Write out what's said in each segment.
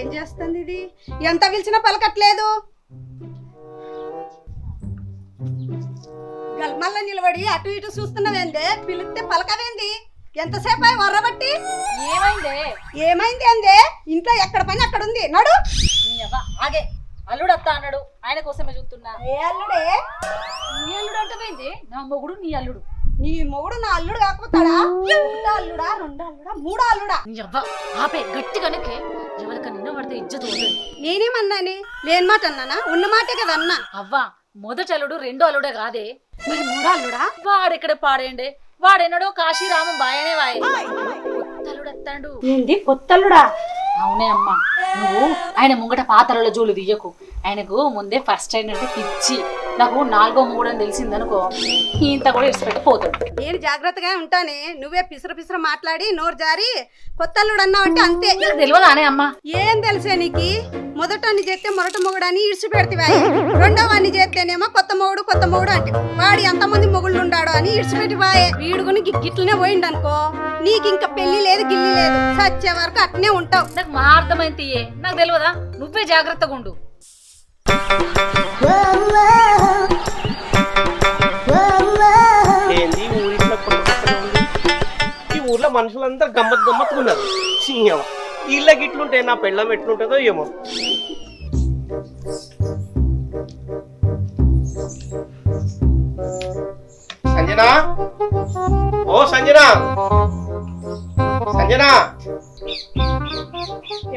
ఏం చేస్తుంది ఇది? ఎంత పిలిచినా పలకట్లేదు. గల్మల్ల నిలబడి అటు ఇటు చూస్తున్నావేందే? పిలిస్తే పలకవేంది? ఎంతసేపు అయి వర్రబట్టి? ఏమైంది అందే? ఇంట్లో ఎక్కడ పని అక్కడ ఉంది. నడు. ఆగే అల్లుడు అత్త అన్నాడు, ఆయన కోసమే చూస్తున్నా. ఏ అల్లుడే? నీ అల్లుడు అంటే పోయింది, నా మొగుడు నీ అల్లుడు. నీ మొగుడు నా అల్లుడు కాకపోతాడా? ఒకటో అల్లుడా, రెండో అల్లుడా, మూడో అల్లుడా? నీ అవ్వ ఆపే గట్టిగానే, ఎవరికన్నా నిన్న పడితే ఇజ్జత్ పోతుంది. నేనేమన్నానే? లేని మాట అన్నానా? ఉన్న మాటే కదా అన్నా. అవ్వ మొదటి అల్లుడు రెండో అల్లుడే కాదే, మరి మూడో అల్లుడా? వాడెక్కడ పాడేయండే, వాడెన్నడో కాశీరామం బాయనే వాయే. కొత్త అల్లుడు వస్తాడు. ఏంది కొత్త అల్లుడా? అవునే అమ్మా, నువ్వు ఆయన ముంగట పాతలలో జోలు తీయకు. ఆయనకు ముందే ఫస్ట్ అయిన అంటే పిచ్చి. నాకు 4వ మొగుడు అని తెలిసిందనుకో, ఇంత కూడా ఇడిచిపెట్టి పోతాడు. నేను జాగ్రత్తగా ఉంటానే. నువ్వే పిసర మాట్లాడి నోరు జారి కొత్త అల్లుడు అన్నావంటే అంతే. తెలియదానే అమ్మా? ఏం తెలిసే నీకు? మొదటని చేస్తే మొదట మొగుడు అని ఇడిచి పెడితే, రెండో వాడిని చేస్తేనేమో కొత్త మొగుడు అంటే వాడు ఎంతమంది మొగుళ్ళు ఉండాడో అని ఇడిచిపెట్టి వాయే. వీడుకుని గిట్లనే పోయిండు అనుకో, నీకు ఇంకా పెళ్లి లేదు గిల్లి లేదు, చచ్చే వరకు అట్నే ఉంటావు. నాకు మా అర్థమైంది, నాకు తెలియదా? నువ్వే జాగ్రత్తగా ఉండు. ఏంది ఈ ఊర్లో మనుషులందరూ గమ్మత్తుకున్నారు. వీళ్ళ గిట్లుంటే నా పెళ్ళం ఎట్లుంటుందో ఏమో. సంజనా, ఓ సంజనా, సంజనా.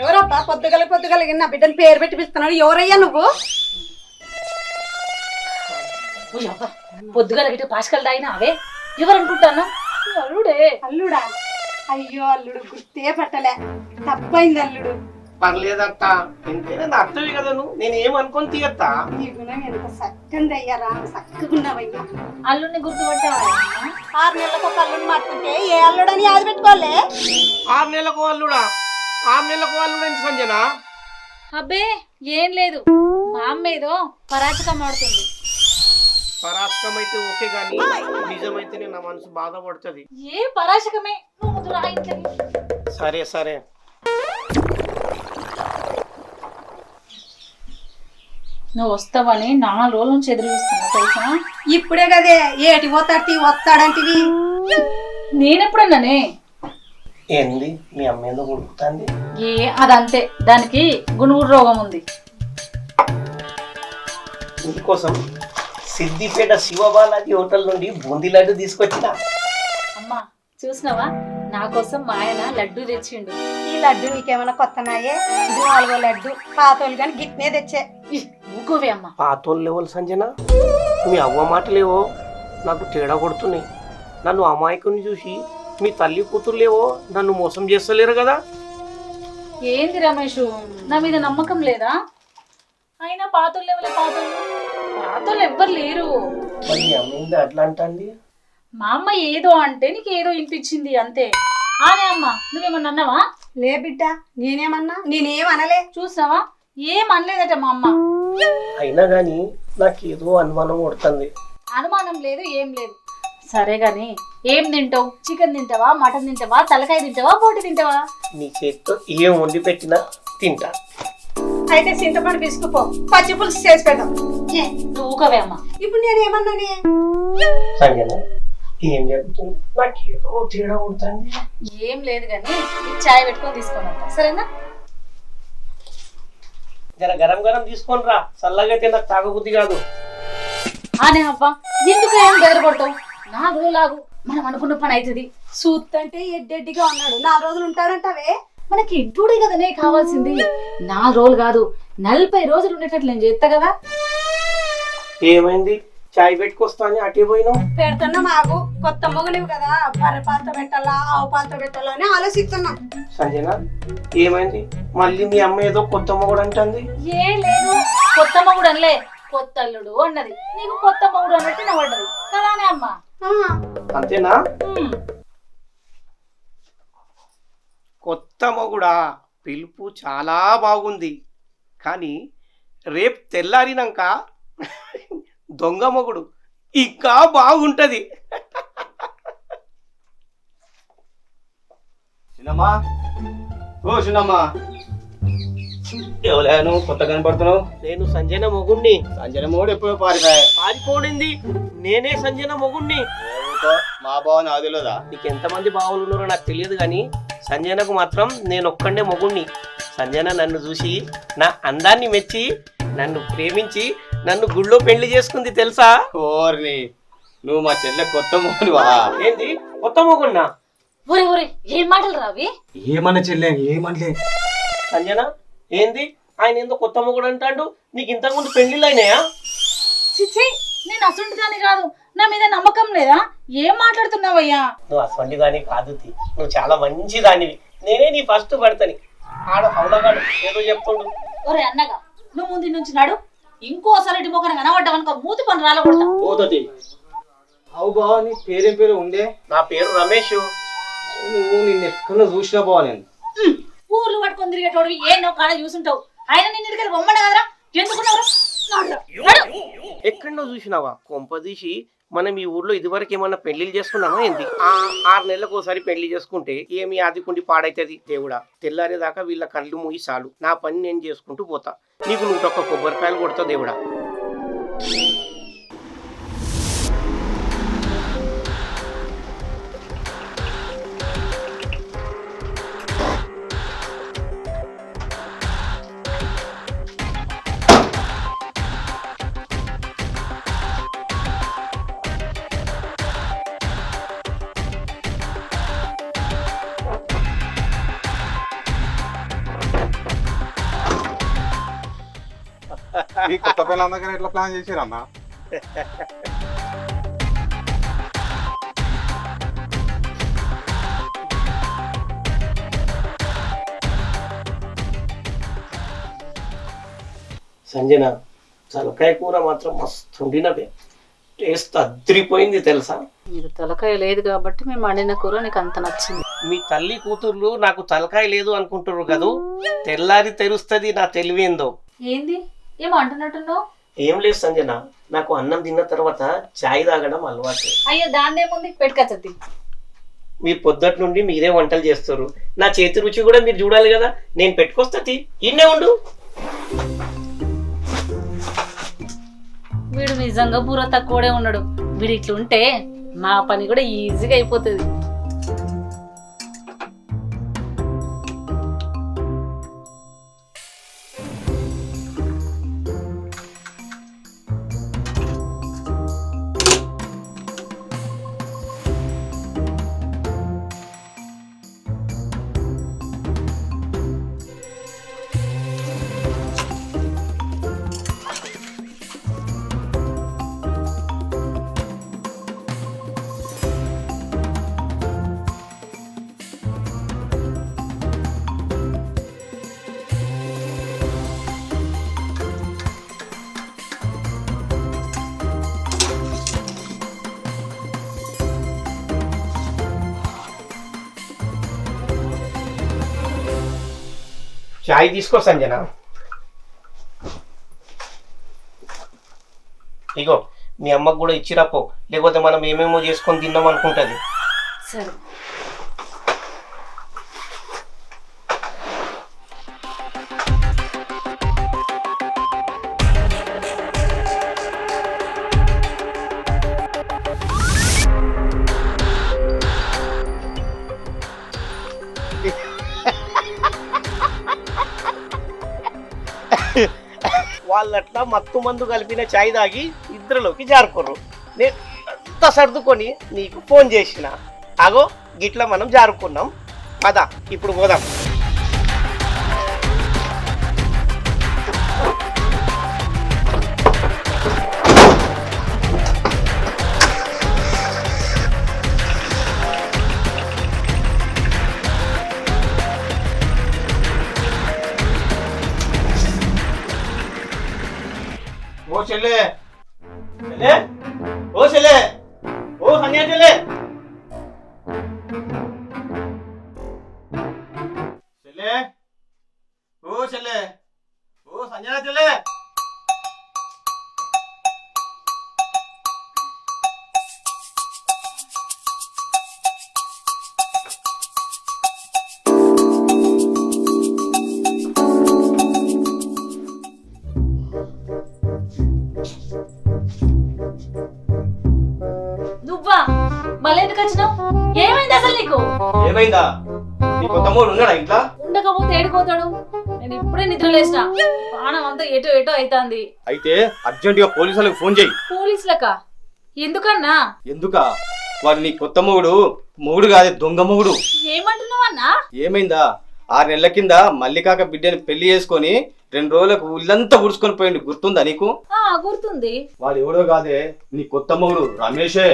ఎవరబ్బా పొద్దుగలగి నా బిడ్డని పేరు పెట్టి పిలుస్తున్నాడు? ఎవరయ్యా నువ్వు? పొద్దుగల గిట్ట పాశకలు తాగినా అవే ఎవరు అనుకుంటాను? అల్లుడే. అల్లుడా? అయ్యో అల్లుడు, గుర్తే పట్టలే, తప్పైంది అల్లుడు. పర్లేదత్త, ఎంతైనా నా అత్తవి కదా నువ్వు, నేను ఏమనుకొని తీయత్తా. నీ గుణం ఎంత చక్కని అయ్యారా, చక్కగున్నావయ్యా. అల్లుడిని గుర్తుపట్టావా? 6 నెలలకు ఒక అల్లుడు మాట్లాడితే ఏ అల్లుడని యాద పెట్టుకోలే. 6 నెలలకు అల్లుడా? 6 నెలలకు అల్లుడు ఎంత సంజనా? అబ్బే ఏం లేదు, మా అమ్మ ఏదో పరాచకం ఆడుతుంది. పరాశకం అయితే ఓకే గాని నిజమైతేనే నా మనసు బాధపడుతుంది. ఏ పరాశకమే, నువ్వు ముందు రా ఇంట్లోకి. సరే సరే. నువ్వు వస్తావని 4 రోజుల నుంచి ఎదురు చూస్తున్నా తెలుసా? ఇప్పుడే కదే ఏటి వస్తాడంటివి. నేనెప్పుడన్నానే? ఏంది మీ అమ్మ ఏదో కొడుకుతుంది? అదంతే, దానికి గుణుగుడు రోగం ఉంది. ఇందుకోసం సిద్దిపేట శివబాలాజీ హోటల్ నుండి బూందీ లడ్డు తీసుకొచ్చిన. అమ్మా చూసినావా, నా కోసం మా ఆయన లడ్డు తెచ్చిండు. ఈ లడ్డు నీకేమైనా కొత్తనాయే? ఇది 4వ లడ్డు, పాతోళ్ళు కానీ గిట్నే తెచ్చే. ఊకోవే అమ్మా. పాతోళ్ళు లేవలు సంజన, మీ అవ్వ మాటలేవో నాకు తేడా కొడుతున్నాయి. నన్ను అమాయకుని చూసి మీ తల్లి కూతురులేవో నన్ను మోసం చేస్తలేరు కదా. ఏంది రమేష్, నా మీద నమ్మకం లేదా? అయినా పాతోళ్ళు లేవలే, పాతోళ్ళు ఎవ్వరు లేరు. మరి అమ్మింది అట్లా అంటుంది. మా అమ్మ ఏదో అంటే నీకు ఏదో వినిపించింది అంతే. ఆనే అమ్మా, నువ్వేమన్నా అన్నావా? లే బిడ్డ, నేనేమనలే. చూసినావా, ఏం అనలేదట మా అమ్మ. అయినా గాని నాకేదో అనుమానం కొడుతుంది. అనుమానం లేదు, ఏం లేదు. సరే గాని ఏం తింటావు? చికెన్ తింటావా, మటన్ తింటావా, తలకాయ తింటావా, బోటి తింటావా? నీ చేతితో ఏం వండి పెట్టినా తింటా. అయితే చింతపండు పిసుకుపో, పచ్చి పులుసు చేసి పెడదాం. నువ్వు ఊకవే అమ్మా. ఇప్పుడు నేనేమన్నానే? సంజన, ఏం జరుగుతుంది? నాకేదో తేడా కొడుతుంది. ఏం లేదు గాని చాయ్ పెట్టుకొని తీసుకొని వస్తా, సరేనా? జర గరం గరం తీసుకొని రా, చల్లగా అయితే నాకు తాగబుద్ధి కాదు. ఆనే అవ్వా, ఎందుకు ఏం బెదరపడతావు? 4 రోజులాగు, మనం అనుకున్న పని అవుతుంది. చూస్తుంటే ఎడ్డెడ్డిగా ఉన్నాడు, 4 రోజులు ఉంటాడంటావే? మనకి ఇడ్డుడే కదనే కావాల్సింది. 4 రోజులు కాదు, 40 రోజులు ఉండేటట్లు నేను చేస్తా కదా. ఏమైంది? చాయ్ పెట్టుకొస్తా అని అటే పోయినావు. పెడుతున్నా మాకు కొత్త మొగలివి కదా, బర్రె పాలతో పెట్టాలా ఆవు పాలతో పెట్టాలా అని ఆలోచిస్తున్నాం. సంజన, ఏమైంది? మళ్ళీ మీ అమ్మ ఏదో కొత్త మొగుడు అంటుంది. ఏం లేదు, కొత్త మొగుడు అనలే, కొత్త అల్లుడు అన్నది. నీకు కొత్త మొగుడు అన్నట్టు నవ్వడ్డది కదానే అమ్మా. అంతేనా? కొత్త మొగుడా? పిలుపు చాలా బాగుంది, కానీ రేపు తెల్లారినాక దొంగ మొగుడు ఇంకా బాగుంటది. చిన్నమ్మా, ఓ చిన్నమ్మా, ఎవరు కొత్త కనపడుతున్నావు? నేను సంజన మొగుణ్ణి. సంజన మోడు ఎప్పుడో పారిపోయా. పారిపోడింది నేనే సంజన మొగుణ్ణి. మా బావ నాకు తెలియదా? నీకు ఎంతమంది బావులు ఉన్నారో నాకు తెలియదు కానీ సంజనకు మాత్రం నేను ఒక్కడే మొగుణ్ణి. సంజన నన్ను చూసి నా అందాన్ని మెచ్చి నన్ను ప్రేమించి నన్ను గుళ్ళో పెళ్లి చేసుకుంది తెలుసా? ఓర్ని నువ్వు మా చెల్లె కొత్త మోనువా? ఏంది కొత్త మొగుణ్ణా? ఒరే ఒరే ఏం మాటలు రావి? ఏమన్నా చెల్లె ఏమనలే. సంజన ఏంది ఆయన ఏందో కొత్త మొగుడు అంటాడు? నీకు ఇంతకుముందు పెళ్లిళ్ళు అయినాయా? చిచ్చి నేను అసంటిదాని కాదు, నా మీద నమ్మకం లేదా? ఏం మాట్లాడుతున్నావయ్యా? నువ్వు అసలు దాని కాదు తి. నువ్వు చాలా మంచి దానివి. నేనే నీ ఫస్ట్ పడతని. ఆడు హౌలగాడు ఏదో చెప్తుండు. ఒరే అన్నగా నువ్వు ముందు నుంచి నాడు, ఇంకోసారి ఇటు మొక్కను కనబడ్డావనుకో మూతి పని రాలకూడతా. పోతుంది. అవు బావ నీ పేరేం పేరు ఉండే? నా పేరు రమేష్. నువ్వు నిన్ను ఎక్కడ చూసినా బావ నేను. ఊర్లు పట్టుకొని తిరిగేటోడివి ఏ నువ్వు కాడ చూసుంటావు. ఆయన నిన్ను ఇక్కడికి బొమ్మను కదరా, ఎందుకున్నావు? ఎక్కడో చూసినావా? కొంపదీసి మనం ఈ ఊర్లో ఇదివరకు ఏమన్నా పెళ్లిళ్ళు చేసుకున్నామా ఏంది? 6 నెలలకు ఒకసారి పెళ్లి చేసుకుంటే ఏమి ఆదికుండి పాడైతుంది దేవుడా. తెల్లారేదాకా వీళ్ళ కళ్ళు మూయి చాలు, నా పని నేను చేసుకుంటూ పోతా. నీకు 101 కొబ్బరికాయలు కొడతా దేవుడా. ఈ కొత్త పిల్లలందరికీ ఎట్లా ప్లాన్ చేసిరన్నా? సంజన తలకాయ కూర మాత్రం మస్తు ఉండినవే. టేస్ట్ అద్రిపోయింది తెలుసా? నీకు తలకాయ లేదు కాబట్టి మేము వండిన కూర నీకు అంత నచ్చింది. మీ తల్లి కూతుర్లు నాకు తలకాయ లేదు అనుకుంటారు కదూ. తెల్లారి తెరుస్తుంది నా తెలివేందో. ఏంది ఏమో అంటున్నట్టున్నావు? ఏం లేదు సంజన, నాకు అన్నం తిన్న తర్వాత చాయ్ తాగడం అలవాటు. అయ్యో దాన్నేముంది, పెట్టుకచ్చద్ది. మీరు పొద్దుటి నుండి మీరే వంటలు చేస్తారు. నా చేతి రుచి కూడా మీరు చూడాలి కదా. నేను పెట్టుకొస్తా, ఇన్నే ఉండు. వీడు నిజంగా బుర్ర తక్కువడే ఉన్నాడు. వీడు ఇట్లుంటే నా పని కూడా ఈజీగా అయిపోతుంది. చాయ్ తీసుకో సంజన. ఇగో మీ అమ్మకు కూడా ఇచ్చిరాపో, లేకపోతే మనం ఏమేమో చేసుకొని తిన్నాం అనుకుంటుంది. సరే వాళ్ళట్లా మత్తు మందు కలిపిన చాయ్ తాగి ఇద్దరులోకి జారుకోరు. నేను అంత సర్దుకొని నీకు ఫోన్ చేసిన. అగో గిట్లా మనం జారుకున్నాం. పద ఇప్పుడు పోదాం. ఓ చెల్లె చెల్లె ఓ చెల్లె ఓ సంధ్యా చెల్లె చెల్లె ఓ చెల్లె ఓ సంధ్యా చెల్లె. ఏమైందా నీ కొత్త మూడు ఉన్నాడా ఇంట్లో? ఉండకపోతే ఏడిపోతాడు. నేను ఇప్పుడే నిద్ర లేచిన, ప్రాణం అంతా ఎటో ఎటో అవుతుంది. అయితే అర్జెంట్ గా పోలీసులకు ఫోన్ చేయి. పోలీసులకా? ఎందుకన్నా? ఎందుకా? వాడు నీ కొత్త మొగుడు కాదే, దొంగ మొగుడు. ఏమంటున్నావన్నా? ఏమైందా? 6 నెలల కింద మల్లికాక బిడ్డని పెళ్లి చేసుకొని 2 రోజులకు ఊళ్ళంతా ఉడుచుకొని పోయింది, గుర్తుందా నీకు? గుర్తుంది. వాడు ఎవడో కాదే, నీ కొత్త మొగుడు రమేషే.